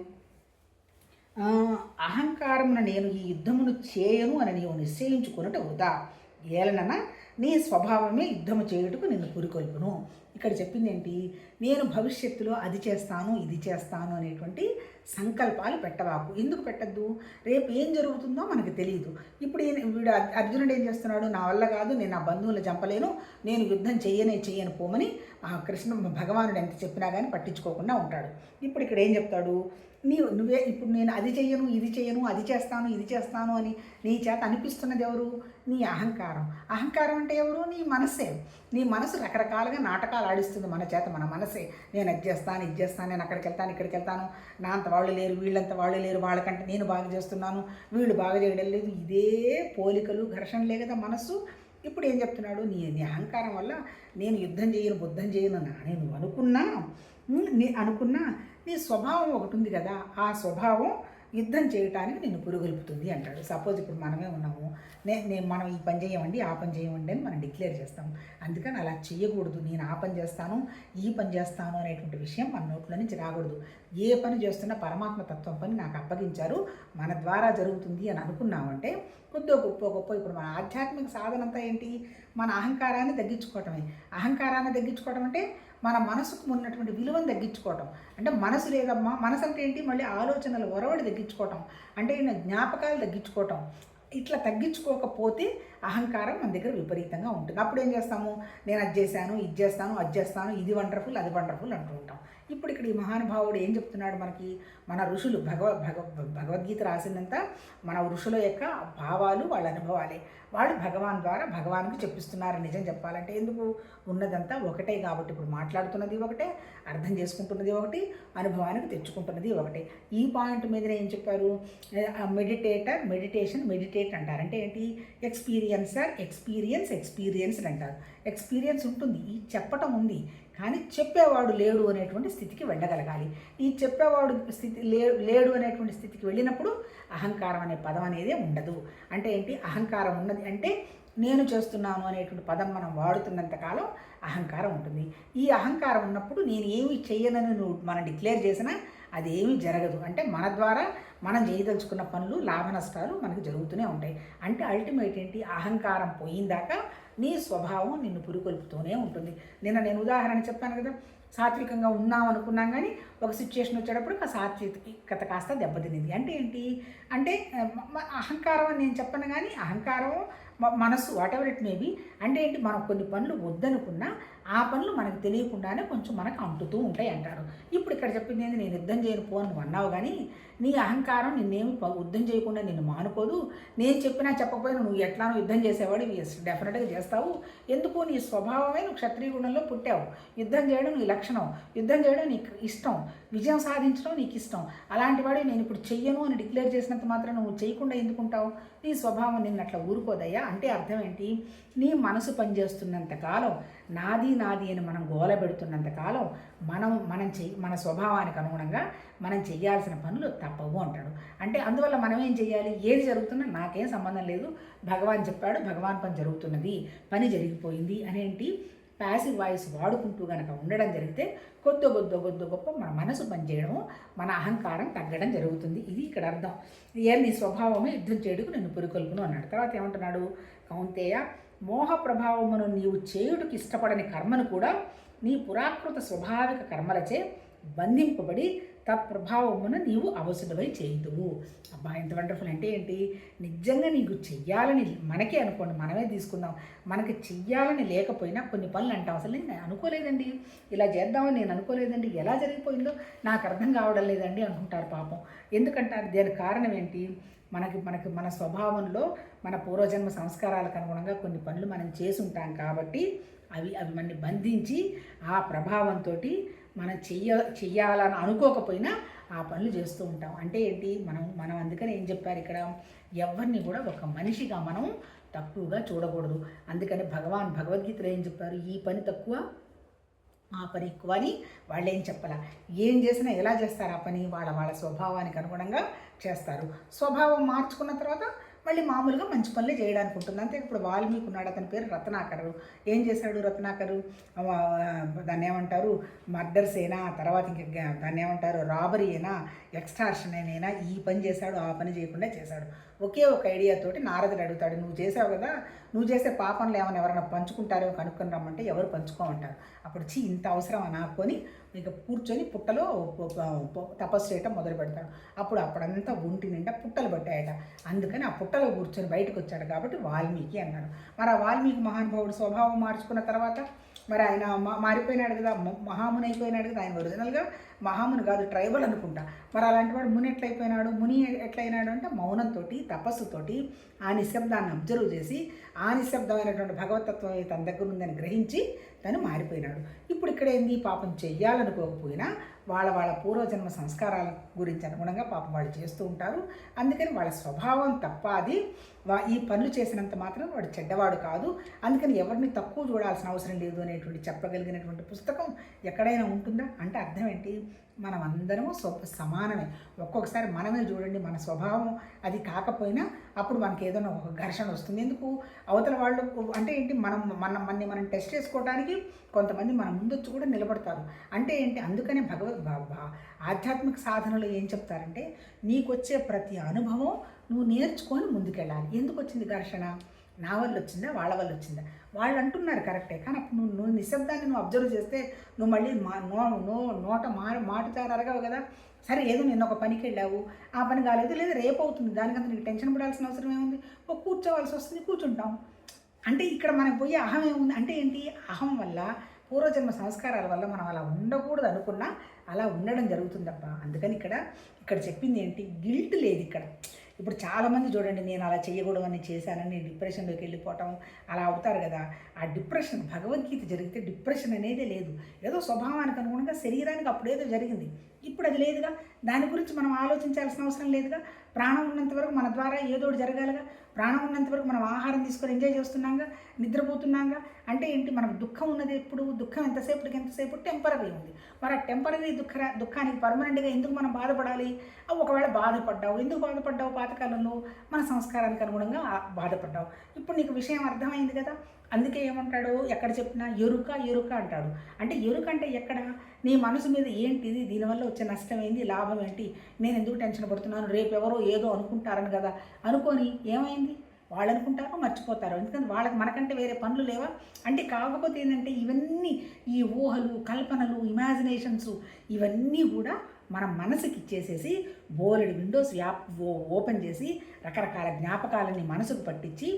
అహంకారమున నేను ఈ యుద్ధమును చేయను అని నీవు నిశ్చయించుకున్నట్టు వృధా. ఏలనన్నా నీ స్వభావమే యుద్ధము చేయుటకు నిన్ను పురికొల్పును. ఇక్కడ చెప్పింది ఏంటి? నేను భవిష్యత్తులో అది చేస్తాను, ఇది చేస్తాను అనేటువంటి సంకల్పాలు పెట్టవాకు. ఎందుకు పెట్టద్దు? రేపు ఏం జరుగుతుందో మనకు తెలియదు. ఇప్పుడు వీడు అర్జునుడు ఏం చేస్తున్నాడు? నా వల్ల కాదు, నేను నా బంధువులను చంపలేను, నేను యుద్ధం చేయను పోమని కృష్ణ భగవానుడు ఎంత చెప్పినా కానీ పట్టించుకోకుండా ఉంటాడు. ఇప్పుడు ఇక్కడ ఏం చెప్తాడు? నువ్వే ఇప్పుడు నేను అది చెయ్యను, ఇది చెయ్యను, అది చేస్తాను, ఇది చేస్తాను అని నీ చేత అనిపిస్తున్నది ఎవరు? నీ అహంకారం. అహంకారం అంటే ఎవరు? నీ మనస్సే. నీ మనసు రకరకాలుగా నాటకాలు ఆడిస్తుంది మన చేత. మన మనసే నేను అది చేస్తాను, ఇది చేస్తాను, నేను అక్కడికి వెళ్తాను, ఇక్కడికి వెళ్తాను, నా అంత వాళ్ళు లేరు, వీళ్ళంత వాళ్ళు లేరు, వాళ్ళకంటే నేను బాగా చేస్తున్నాను, వీళ్ళు బాగా చేయడం లేదు. ఇదే పోలికలు, ఘర్షణలే కదా మనస్సు. ఇప్పుడు ఏం చెప్తున్నాడు? నీ అహంకారం వల్ల నేను యుద్ధం చేయను, బుద్ధం చేయను నేను అనుకున్నా నీ స్వభావం ఒకటి ఉంది కదా, ఆ స్వభావం యుద్ధం చేయటానికి నిన్ను పురుగొల్పుతుంది అంటాడు. సపోజ్ ఇప్పుడు మనమే ఉన్నాము, మనం ఈ పని చేయమండి, ఆ పని చేయమండి అని మనం డిక్లేర్ చేస్తాము. అందుకని అలా చేయకూడదు. నేను ఆ పని చేస్తాను, ఈ పని చేస్తాను అనేటువంటి విషయం మన నోట్లో నుంచి రాకూడదు. ఏ పని చేస్తున్నా పరమాత్మ తత్వం పని నాకు అప్పగించారు, మన ద్వారా జరుగుతుంది అని అనుకున్నామంటే కొద్దిగా గొప్ప ఇప్పుడు మన ఆధ్యాత్మిక సాధన అంతా ఏంటి? మన అహంకారాన్ని తగ్గించుకోవటమే. అహంకారాన్ని తగ్గించుకోవటం అంటే మన మనసుకు ఉన్నటువంటి విలువను తగ్గించుకోవటం. అంటే మనసు లేదమ్మా, మనసు అంటే ఏంటి? మళ్ళీ ఆలోచనల ఒరవడి తగ్గించుకోవటం, అంటే జ్ఞాపకాలు తగ్గించుకోవటం. ఇట్లా తగ్గించుకోకపోతే అహంకారం మన దగ్గర విపరీతంగా ఉంటుంది. అప్పుడు ఏం చేస్తాము, నేను అది చేశాను, ఇది చేస్తాను, అది చేస్తాను, ఇది వండర్ఫుల్, అది వండర్ఫుల్ అంటూ ఉంటాం. ఇప్పుడు ఇక్కడ ఈ మహానుభావుడు ఏం చెప్తున్నాడు మనకి, మన ఋషులు భగవద్గీత రాసిందంతా మన ఋషుల యొక్క భావాలు, వాళ్ళ అనుభవాలే. వాళ్ళు భగవాన్ ద్వారా భగవాన్కి చెప్పిస్తున్నారు. నిజం చెప్పాలంటే ఎందుకు, ఉన్నదంతా ఒకటే కాబట్టి ఇప్పుడు మాట్లాడుతున్నది ఒకటే, అర్థం చేసుకుంటున్నది ఒకటి, అనుభవానికి తెచ్చుకుంటున్నది ఒకటే. ఈ పాయింట్ మీదనే ఏం చెప్పారు, మెడిటేట్ అంటారు. అంటే ఏంటి, ఎక్స్పీరియన్స్డ్ అంటారు. ఎక్స్పీరియన్స్ ఉంటుంది, ఈ చెప్పటం ఉంది, కానీ చెప్పేవాడు లేడు అనేటువంటి స్థితికి వెళ్ళగలగాలి. ఈ చెప్పేవాడు లేడు అనేటువంటి స్థితికి వెళ్ళినప్పుడు అహంకారం అనే పదం అనేది ఉండదు. అంటే ఏంటి, అహంకారం ఉన్నది అంటే నేను చేస్తున్నాను అనేటువంటి పదం మనం వాడుతున్నంత కాలం అహంకారం ఉంటుంది. ఈ అహంకారం ఉన్నప్పుడు నేను ఏమి చెయ్యనని నువ్వు మనం డిక్లేర్ చేసినా అది ఏమీ జరగదు. అంటే మన ద్వారా మనం చేయదలుచుకున్న పనులు, లాభ నష్టాలు మనకు జరుగుతూనే ఉంటాయి. అంటే అల్టిమేట్ ఏంటి, అహంకారం పోయిందాకా నీ స్వభావం నిన్ను పురికొల్పుతూనే ఉంటుంది. నేను ఉదాహరణ చెప్పాను కదా, సాత్వికంగా ఉన్నాం అనుకున్నాం, కానీ ఒక సిచ్యుయేషన్ వచ్చేటప్పుడు ఆ సాత్వికత కాస్త దెబ్బతినింది. అంటే ఏంటి అంటే అహంకారం అని నేను చెప్పను, కానీ అహంకారం మనసు వాటెవర్ ఇట్ మేబీ. అంటే ఏంటి, మనం కొన్ని పనులు వద్దనుకున్నా ఆ పనులు మనకు తెలియకుండానే కొంచెం మనకు అంటుతూ ఉంటాయి అంటారు. ఇప్పుడు ఇక్కడ చెప్పింది ఏంటి, నేను యుద్ధం చేయను పో అని నువ్వు అన్నావు, కానీ నీ అహంకారం నిన్నేమి యుద్ధం చేయకుండా నిన్ను మానుకోదు. నేను చెప్పినా చెప్పకపోయినా నువ్వు ఎట్లానో యుద్ధం చేసేవాడు, డెఫినెట్గా చేస్తావు. ఎందుకు, నీ స్వభావమే, నువ్వు క్షత్రియ గుణంలో పుట్టావు. యుద్ధం చేయడం నీ లక్షణం, యుద్ధం చేయడం నీకు ఇష్టం, విజయం సాధించడం నీకు ఇష్టం. అలాంటి వాడు నేను ఇప్పుడు చెయ్యను అని డిక్లేర్ చేసినంత మాత్రం నువ్వు చేయకుండా ఎందుకుంటావు, నీ స్వభావం నిన్ను అట్లా ఊరుకోదయ్యా. అంటే అర్థం ఏంటి, నీ మనసు పనిచేస్తున్నంత కాలం, నాది అని మనం గోలబెడుతున్నంత కాలం మన స్వభావానికి అనుగుణంగా మనం చేయాల్సిన పనులు తప్పవు అంటాడు. అంటే అందువల్ల మనం ఏం చేయాలి, ఏది జరుగుతున్నా నాకేం సంబంధం లేదు, భగవాన్ చెప్పాడు, భగవాన్ పని జరుగుతున్నది, పని జరిగిపోయింది అనేంటి ప్యాసివ్ వాయిస్ వాడుకుంటూ కనుక ఉండడం జరిగితే కొద్ది గొప్ప మన మనసు పనిచేయడము, మన అహంకారం తగ్గడం జరుగుతుంది. ఇది ఇక్కడ అర్థం. నీ స్వభావమే యుద్ధం చేయడుకు నిన్ను పురికొల్పును అన్నాడు. తర్వాత ఏమంటున్నాడు, కౌంతేయ, మోహ ప్రభావమును నీవు చేయుటకు ఇష్టపడని కర్మను కూడా నీ పురాకృత స్వాభావిక కర్మలచే బంధింపబడి తత్ప్రభావమున నీవు అవసరమై చేయుదువు. అబ్బా ఎంత వండర్ఫుల్. అంటే ఏంటి, నిజంగా నీకు చెయ్యాలని మనకే అనుకోండి, మనమే తీసుకుందాం, మనకి చెయ్యాలని లేకపోయినా కొన్ని పనులు అంటాం, అసలు నేను అనుకోలేదండి, ఇలా చేద్దామని నేను అనుకోలేదండి, ఎలా జరిగిపోయిందో నాకు అర్థం కావడం లేదండి అనుకుంటారు పాపం. ఎందుకంటారు, దానికి కారణం ఏంటి, మన స్వభావంలో మన పూర్వజన్మ సంస్కారాలకు అనుగుణంగా కొన్ని పనులు మనం చేసుంటాం కాబట్టి అవి మనని బంధించి ఆ ప్రభావంతో మనం చెయ్యాలని అనుకోకపోయినా ఆ పనులు చేస్తూ ఉంటాం. అంటే ఏంటి, మనం అందుకని ఏం చెప్పారు ఇక్కడ, ఎవరిని కూడా ఒక మనిషిగా మనం తక్కువగా చూడకూడదు. అందుకని భగవద్గీతలో ఏం చెప్పారు, ఈ పని తక్కువ ఆ పని ఎక్కువ అని వాళ్ళు ఏం చెప్పాల. ఏం చేసినా ఎలా చేస్తారు ఆ పని, వాళ్ళ స్వభావానికి అనుగుణంగా చేస్తారు. స్వభావం మార్చుకున్న తర్వాత మళ్ళీ మామూలుగా మంచి పనులే చేయడానికి ఉంటుంది. అంతే. ఇప్పుడు వాల్మీకి ఉన్నాడు, అతని పేరు రత్నాకరు. ఏం చేశాడు రత్నాకరు, దాన్ని ఏమంటారు, మర్డర్స్ అయినా, తర్వాత ఇంకా దాన్ని ఏమంటారు, రాబరీ అయినా, ఎక్స్టార్షన్ అయినా ఈ పని చేశాడు, ఆ పని చేయకుండా చేశాడు. ఒకే ఒక ఐడియాతోటి నారదుడు అడుగుతాడు, నువ్వు చేసావు కదా, నువ్వు చేసే పాపంలో ఏమైనా ఎవరైనా పంచుకుంటారో కనుక్కొని రమ్మంటే ఎవరు పంచుకోమంటారు. అప్పుడు ఇంత అవసరం నాకొని ఇక కూర్చొని పుట్టలో తపస్సు చేయటం మొదలు పెడతాడు. అప్పుడంతా ఒంటి నిండా పుట్టలు పట్టాయట. అందుకని ఆ పుట్టలో కూర్చొని బయటకు వచ్చాడు కాబట్టి వాల్మీకి అన్నారు. మరి ఆ వాల్మీకి మహానుభావుడు స్వభావం మార్చుకున్న తర్వాత మరి ఆయన మారిపోయినాడు కదా, మహాముని అయిపోయినాడు కదా. ఆయన ఒరిజినల్గా మహాముని కాదు, ట్రైబల్ అనుకుంటా. మరి అలాంటి వాడు ముని ఎట్లయిపోయినాడు, ముని ఎట్లయినాడు అంటే మౌనంతో, తపస్సుతోటి ఆ నిశ్శబ్దాన్ని అబ్జర్వ్ చేసి ఆ నిశ్శబ్దమైనటువంటి భగవతత్వం తన దగ్గర ఉందని గ్రహించి తను మారిపోయినాడు. ఇప్పుడు ఇక్కడ ఏంది, పాపం చెయ్యాలనుకోకపోయినా వాళ్ళ పూర్వజన్మ సంస్కారాల గురించి అనుగుణంగా పాపం వాళ్ళు చేస్తూ ఉంటారు. అందుకని వాళ్ళ స్వభావం తప్ప అది ఈ పనులు చేసినంత మాత్రం వాడు చెడ్డవాడు కాదు. అందుకని ఎవరిని తక్కువ చూడాల్సిన అవసరం లేదు అనేటువంటి చెప్పగలిగినటువంటి పుస్తకం ఎక్కడైనా ఉంటుందా అంటే అర్థం ఏంటి, మనం అందరము సమానమే. ఒక్కొక్కసారి మనమే చూడండి, మన స్వభావం అది కాకపోయినా అప్పుడు మనకి ఏదైనా ఒక ఘర్షణ వస్తుంది. ఎందుకు, అవతల వాళ్ళు అంటే ఏంటి, మనం టెస్ట్ చేసుకోవడానికి కొంతమంది మన ముందొచ్చి కూడా నిలబడతారు. అంటే ఏంటి, అందుకనే ఆధ్యాత్మిక సాధనలో ఏం చెప్తారంటే, నీకు వచ్చే ప్రతి అనుభవం నువ్వు నేర్చుకొని ముందుకెళ్ళాలి. ఎందుకు వచ్చింది ఘర్షణ, నా వల్ల వచ్చిందా, వాళ్ళ వల్ల వచ్చిందా, వాళ్ళు అంటున్నారు కరెక్టే, కానీ అప్పుడు నువ్వు నిశ్శబ్దాన్ని నువ్వు అబ్జర్వ్ చేస్తే నువ్వు మళ్ళీ నోట మాటుతారు అరగవు కదా. సరే, ఏదో నిన్న ఒక పనికి వెళ్ళావు, ఆ పని కాలేదు, లేదా రేపు అవుతుంది, దానికంతా నీకు టెన్షన్ పడాల్సిన అవసరం ఏముంది, కూర్చోవలసి వస్తుంది, కూర్చుంటాం. అంటే ఇక్కడ మనకు పోయే అహం ఏముంది అంటే ఏంటి, అహం వల్ల పూర్వజన్మ సంస్కారాల వల్ల మనం అలా ఉండకూడదు అనుకున్నా అలా ఉండడం జరుగుతుందబ్బా. అందుకని ఇక్కడ చెప్పింది ఏంటి, గిల్ట్ లేదు ఇక్కడ. ఇప్పుడు చాలామంది చూడండి, నేను అలా చేయకూడదని చేశానని డిప్రెషన్లోకి వెళ్ళిపోవటం అలా అవుతారు కదా. ఆ డిప్రెషన్, భగవద్గీత జరిగితే డిప్రెషన్ అనేదే లేదు. ఏదో స్వభావానికి అనుగుణంగా శరీరానికి అప్పుడేదో జరిగింది, ఇప్పుడు అది లేదుగా. దాని గురించి మనం ఆలోచించాల్సిన అవసరం లేదుగా. ప్రాణం ఉన్నంత వరకు మన ద్వారా ఏదో ఒకటి జరగాలిగా. ప్రాణం ఉన్నంత వరకు మనం ఆహారం తీసుకొని ఎంజాయ్ చేస్తున్నాంగా, నిద్రపోతున్నాంగా. అంటే ఏంటి, మనకు దుఃఖం ఉన్నది ఎప్పుడు, దుఃఖం ఎంతసేపు టెంపరీ ఉంది. మరి ఆ టెంపరీ దుఃఖానికి పర్మనెంట్గా ఎందుకు మనం బాధపడాలి? ఒకవేళ బాధపడ్డావు, ఎందుకు బాధపడ్డావు? పాతకాలంలో మన సంస్కారానికి అనుగుణంగా బాధపడ్డావు. ఇప్పుడు నీకు విషయం అర్థమైంది కదా. అందుకే ఏమంటాడు, ఎక్కడ చెప్పినా ఎరుక అంటాడు. అంటే ఎరుక అంటే ఎక్కడ, నీ మనసు మీద ఏంటిది, దీనివల్ల వచ్చే నష్టం ఏంటి, లాభం ఏంటి, నేను ఎందుకు టెన్షన్ పడుతున్నాను, రేపు ఎవరో ఏదో అనుకుంటారని కదా. అనుకొని ఏమైంది, వాళ్ళు అనుకుంటారో మర్చిపోతారు. ఎందుకంటే వాళ్ళకి మనకంటే వేరే పనులు లేవా అంటే. కాకపోతే ఏంటంటే ఇవన్నీ ఈ ఊహలు, కల్పనలు, ఇమాజినేషన్స్ ఇవన్నీ కూడా మన మనసుకి ఇచ్చేసేసి బోలెడు విండోస్ ఓపెన్ చేసి రకరకాల జ్ఞాపకాలని మనసుకు పట్టించి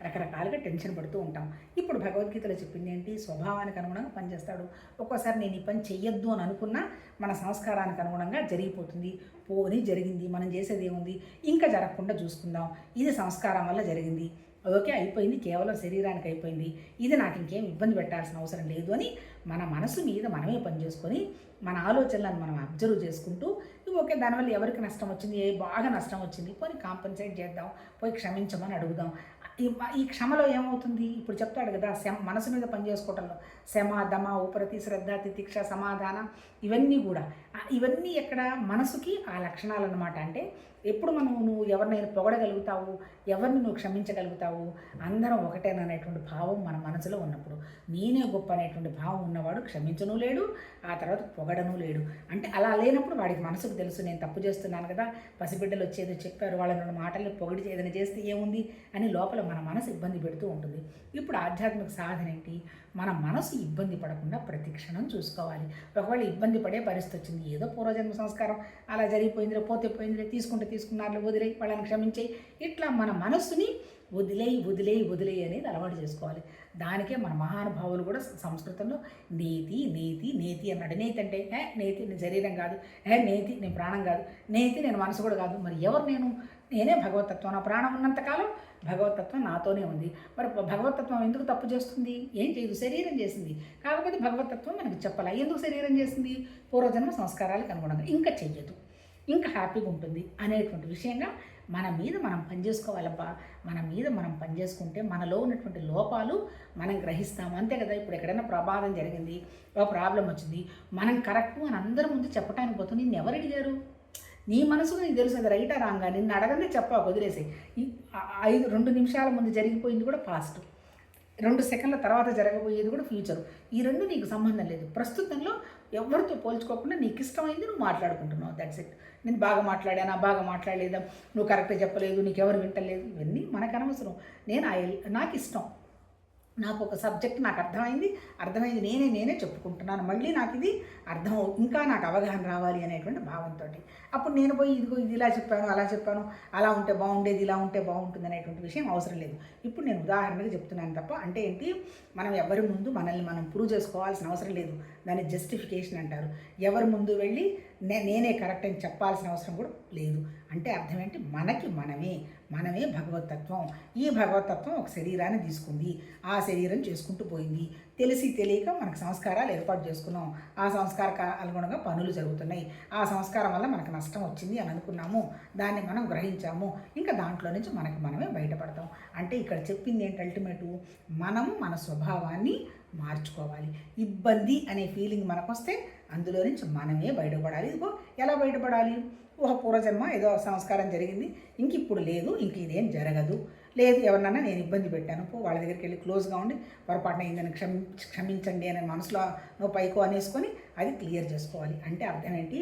రకరకాలుగా టెన్షన్ పడుతూ ఉంటాం. ఇప్పుడు భగవద్గీతలో చెప్పింది ఏంటి, స్వభావానికి అనుగుణంగా పనిచేస్తాడు. ఒక్కోసారి నేను ఈ పని చెయ్యొద్దు అని అనుకున్నా మన సంస్కారానికి అనుగుణంగా జరిగిపోతుంది. పోని జరిగింది, మనం చేసేది ఏముంది, ఇంకా జరగకుండా చూసుకుందాం. ఇది సంస్కారం వల్ల జరిగింది, ఓకే అయిపోయింది, కేవలం శరీరానికి అయిపోయింది, ఇది నాకు ఇంకేం ఇబ్బంది పెట్టాల్సిన అవసరం లేదు అని మన మనసు మీద మనమే పనిచేసుకొని మన ఆలోచనలను మనం అబ్జర్వ్ చేసుకుంటూ, ఓకే దానివల్ల ఎవరికి నష్టం వచ్చింది, బాగా నష్టం వచ్చింది, పోయి కాంపెన్సేట్ చేద్దాం, పోయి క్షమించమని అడుగుదాం. ఈ క్షమలో ఏమవుతుంది, ఇప్పుడు చెప్తాడు కదా, మనసు మీద పనిచేసుకోవటంలో శమ, దమ, ఉపరతి, శ్రద్ధ, తితిక్ష, సమాధానం ఇవన్నీ ఎక్కడ మనసుకి ఆ లక్షణాలు అన్నమాట. అంటే ఎప్పుడు నువ్వు ఎవరినైనా పొగడగలుగుతావు, ఎవరిని నువ్వు క్షమించగలుగుతావు, అందరం ఒకటేననేటువంటి భావం మన మనసులో ఉన్నప్పుడు, నేనే గొప్ప అనేటువంటి భావం ఉన్నవాడు క్షమించను లేడు, ఆ తర్వాత పొగడను లేడు. అంటే అలా లేనప్పుడు వాడికి మనసుకు తెలుసు, నేను తప్పు చేస్తున్నాను కదా, పసిబిడ్డలు వచ్చేదో చెప్పారు, వాళ్ళ రెండు మాటలు పొగిడి ఏదైనా చేస్తే ఏముంది అని లోపల మన మనసు ఇబ్బంది పెడుతూ ఉంటుంది. ఇప్పుడు ఆధ్యాత్మిక సాధన ఏంటి, మన మనసు ఇబ్బంది పడకుండా ప్రతి క్షణం చూసుకోవాలి. ఒకవేళ ఇబ్బంది పడే పరిస్థితి వచ్చింది, ఏదో పూర్వజన్మ సంస్కారం అలా జరిగిపోయిందిలే, పోతే పోయిందిలే, తీసుకున్నారు, వదిలేయి, వాళ్ళని క్షమించేయి, ఇట్లా మన మనస్సుని వదిలేయి అనేది అలవాటు చేసుకోవాలి. దానికే మన మహానుభావులు కూడా సంస్కృతంలో నేతి అన్నాడు. నేతి అంటే నేతి నేను శరీరం కాదు, నేతి నేను ప్రాణం కాదు, నేతి నేను మనసు కూడా కాదు, మరి ఎవరు నేనే భగవతత్వం, నా ప్రాణం ఉన్నంతకాలం భగవతత్వం నాతోనే ఉంది. మరి భగవతత్వం ఎందుకు తప్పు చేస్తుంది, ఏం చేయదు, శరీరం చేసింది. కాకపోతే భగవతత్వం మనకు చెప్పాలి, ఎందుకు శరీరం చేసింది, పూర్వజన్మ సంస్కారాలకు అనుగుణంగా, ఇంకా చెయ్యదు, ఇంకా హ్యాపీగా ఉంటుంది అనేటువంటి విషయంగా మన మీద మనం పనిచేసుకోవాలబ్బా. మన మీద మనం పనిచేసుకుంటే మనలో ఉన్నటువంటి లోపాలు మనం గ్రహిస్తాము, అంతే కదా. ఇప్పుడు ఎక్కడైనా ప్రమాదం జరిగింది, ఒక ప్రాబ్లం వచ్చింది, మనం కరెక్టు అని అందరి ముందు చెప్పడానికి పోతుంది, నిన్ను ఎవరు అడిగారు, నీ మనసుకు నీకు తెలుసు అది రైటా రాంగా, నిన్ను అడగనే చెప్పావు, వదిలేసి. 2 నిమిషాల ముందు జరిగిపోయింది కూడా పాస్ట్, 2 సెకండ్ల తర్వాత జరగబోయేది కూడా ఫ్యూచరు. ఈ రెండు నీకు సంబంధం లేదు. ప్రస్తుతంలో ఎవరితో పోల్చుకోకుండా నీకు ఇష్టమైంది నువ్వు మాట్లాడుకుంటున్నావు, దట్స్ ఇట్. నేను బాగా మాట్లాడానా, బాగా మాట్లాడలేదా, నువ్వు కరెక్ట్గా చెప్పలేదు, నీకు ఎవరు వింటలేదు, ఇవన్నీ మనకు అనవసరం. నాకు ఇష్టం, నాకు ఒక సబ్జెక్ట్ నాకు అర్థమైంది నేనే చెప్పుకుంటున్నాను, మళ్ళీ నాకు ఇది అర్థం ఇంకా నాకు అవగాహన రావాలి అనేటువంటి భావంతో. అప్పుడు నేను పోయి ఇది ఇలా చెప్పాను, అలా చెప్పాను, అలా ఉంటే బాగుండేది, ఇలా ఉంటే బాగుంటుంది అనేటువంటి విషయం అవసరం లేదు. ఇప్పుడు నేను ఉదాహరణగా చెప్తున్నాను తప్ప. అంటే ఏంటి, మనం ఎవరి ముందు మనల్ని మనం ప్రూవ్ చేసుకోవాల్సిన అవసరం లేదు, దాన్ని జస్టిఫికేషన్ అంటారు. ఎవరి ముందు వెళ్ళి నేనే కరెక్ట్ అని చెప్పాల్సిన అవసరం కూడా లేదు. అంటే అర్థం ఏంటి, మనమే భగవతత్వం. ఈ భగవతత్వం ఒక శరీరాన్ని తీసుకుంది, ఆ శరీరం చేసుకుంటూ పోయింది, తెలిసి తెలియక మనకు సంస్కారాలు ఏర్పాటు చేసుకున్నాం, ఆ సంస్కార అనుగుణంగా పనులు జరుగుతున్నాయి, ఆ సంస్కారం వల్ల మనకు నష్టం వచ్చింది అని అనుకున్నాము, దాన్ని మనం గ్రహించాము, ఇంకా దాంట్లో నుంచి మనమే బయటపడతాం. అంటే ఇక్కడ చెప్పింది ఏంటి, అల్టిమేటు మన స్వభావాన్ని మార్చుకోవాలి. ఇబ్బంది అనే ఫీలింగ్ మనకు వస్తే అందులో నుంచి మనమే బయటపడాలి. ఇదిగో ఎలా బయటపడాలి, ఒక పూర్వజన్మ ఏదో సంస్కారం జరిగింది, ఇంక ఇప్పుడు లేదు, ఇంక ఇదేం జరగదు, లేదు ఎవరినన్నా నేను ఇబ్బంది పెట్టాను, వాళ్ళ దగ్గరికి వెళ్ళి క్లోజ్గా ఉండి పొరపాటున అయిందని క్షమించండి అనే మనసులో నువ్వు పైకో అనేసుకొని అది క్లియర్ చేసుకోవాలి. అంటే అర్థం ఏంటి,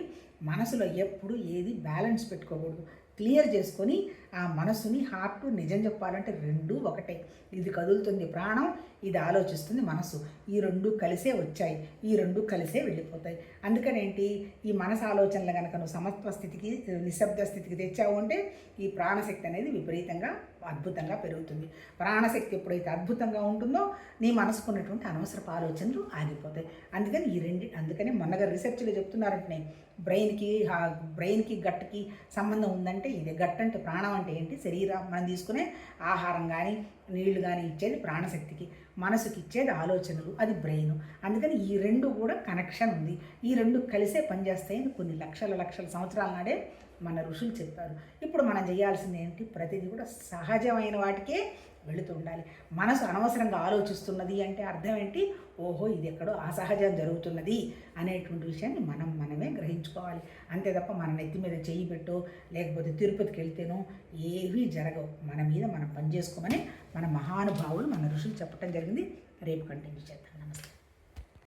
మనసులో ఎప్పుడు ఏది బ్యాలెన్స్ పెట్టుకోకూడదు, క్లియర్ చేసుకొని ఆ మనసుని హార్ట్ నిజం చెప్పాలంటే రెండూ ఒకటే. ఇది కదులుతుంది ప్రాణం, ఇది ఆలోచిస్తుంది మనసు, ఈ రెండు కలిసే వచ్చాయి, ఈ రెండు కలిసే వెళ్ళిపోతాయి. అందుకనేంటి, ఈ మనసు ఆలోచనలు కనుక నువ్వు సమత్వ స్థితికి, నిశ్శబ్ద స్థితికి తెచ్చావు అంటే ఈ ప్రాణశక్తి అనేది విపరీతంగా అద్భుతంగా పెరుగుతుంది. ప్రాణశక్తి ఎప్పుడైతే అద్భుతంగా ఉంటుందో నీ మనసుకున్నటువంటి అనవసరపు ఆలోచనలు ఆగిపోతాయి. అందుకని మొన్నగా రీసెర్చ్లో చెప్తున్నారంటే బ్రెయిన్కి గట్కి సంబంధం ఉందంటే ఇదే. గట్ అంటే ప్రాణం అంటే ఏంటి? శరీరం మనం తీసుకునే ఆహారం కానీ నీళ్లు కానీ ఇచ్చేది ప్రాణశక్తికి, మనసుకి ఇచ్చేది ఆలోచనలు, అది బ్రెయిన్. అందుకని ఈ రెండు కూడా కనెక్షన్ ఉంది. ఈ రెండు కలిసే పనిచేస్తాయని కొన్ని లక్షల సంవత్సరాల నాడే మన ఋషులు చెప్పారు. ఇప్పుడు మనం చేయాల్సింది ఏంటి? ప్రతిదీ కూడా సహజమైన వాటికే వెళుతూ ఉండాలి. మనసు అనవసరంగా ఆలోచిస్తున్నది అంటే అర్థం ఏంటి? ఓహో, ఇది ఎక్కడో అసహజం జరుగుతున్నది అనేటువంటి విషయాన్ని మనమే గ్రహించుకోవాలి. అంతే తప్ప మన నెత్తి మీద చెయ్యి పెట్టో లేకపోతే తిరుపతికి వెళ్తేనో ఏవీ జరగవు. మన మీద మనం పనిచేసుకోమని మన మహానుభావులు, మన ఋషులు చెప్పడం జరిగింది. రేపు కంటిన్యూ చేద్దాం.